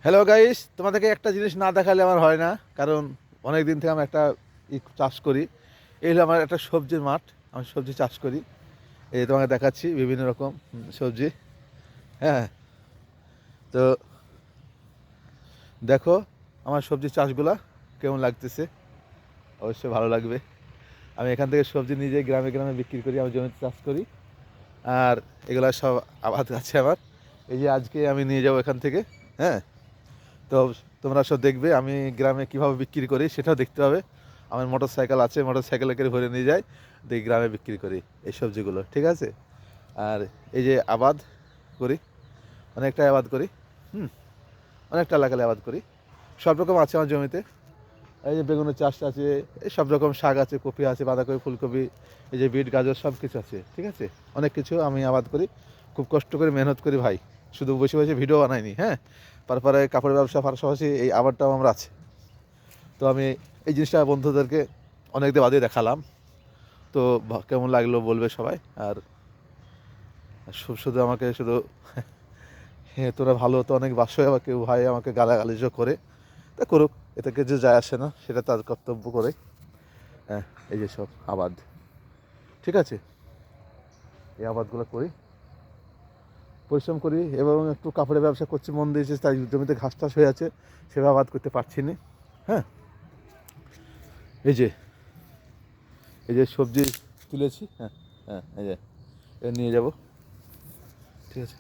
Hello guys, তোমাদেরকে একটা জিনিস না দেখালে আমার হয় না। কারণ অনেক দিন থেকে আমি একটা চাষ করি। এই হলো আমার একটা সবজির মাঠ। আমি সবজি চাষ করি। এই তোমাকে দেখাচ্ছি বিভিন্ন রকম সবজি। হ্যাঁ, তো দেখো আমার সবজি চাষগুলা কেমন লাগতেছে। অবশ্যই ভালো লাগবে। আমি এখান থেকে সবজি নিজে গ্রামে গ্রামে বিক্রি করি, আমি জমিতে চাষ করি। আর এগুলা সব আবাদ আছে আমার। এই যে আজকে আমি নিয়ে যাবো এখান থেকে। হ্যাঁ, তো তোমরা সব দেখবে আমি গ্রামে কিভাবে বিক্রি করি সেটাও দেখতে হবে। আমার মোটর সাইকেল আছে, মোটর সাইকেলে করে ভরে নিয়ে যাই, দিয়ে গ্রামে বিক্রি করি এই সবজিগুলো, ঠিক আছে। আর এই যে আবাদ করি, অনেকটা আবাদ করি। হুম, অনেকটা লাগালে আবাদ করি। সব রকম আছে আমার জমিতে। এই যে বেগুনের চাষ আছে, এই সব রকম শাক আছে, কপি আছে, বাঁধাকপি, ফুলকপি, এই যে বিট, গাজর সব কিছু আছে, ঠিক আছে। অনেক কিছু আমি আবাদ করি, খুব কষ্ট করে মেহনত করি ভাই। শুধু বসে বসে ভিডিও বানাইনি, হ্যাঁ। তারপরে কাপড়ের ব্যবসা পাশাপাশি এই আবারটাও আমরা আছে। তো আমি এই জিনিসটা বন্ধুদেরকে অনেক দিন বাদে দেখালাম। তো কেমন লাগলো বলবে সবাই। আর শুধু আমাকে শুধু হ্যাঁ, তোরা ভালো তো অনেক বাসয়, আবার কেউ ভাই আমাকে গালাগালিজও করে। তা করুক, এতে কিছু যায় আসে না, সেটা তার কর্তব্য করে। হ্যাঁ, এই যে সব আবাদ, ঠিক আছে। এই আবাদগুলো করি, পরিশ্রম করি এবং একটু কাপড়ের ব্যবসা করছি, মন দিয়েছে, তাই জমিতে ঘাস টাস হয়ে আছে, সেভাবে আবাদ করতে পারছি না। হ্যাঁ, এই যে এই যে সবজি তুলেছি, হ্যাঁ হ্যাঁ, এই যে নিয়ে যাব, ঠিক আছে।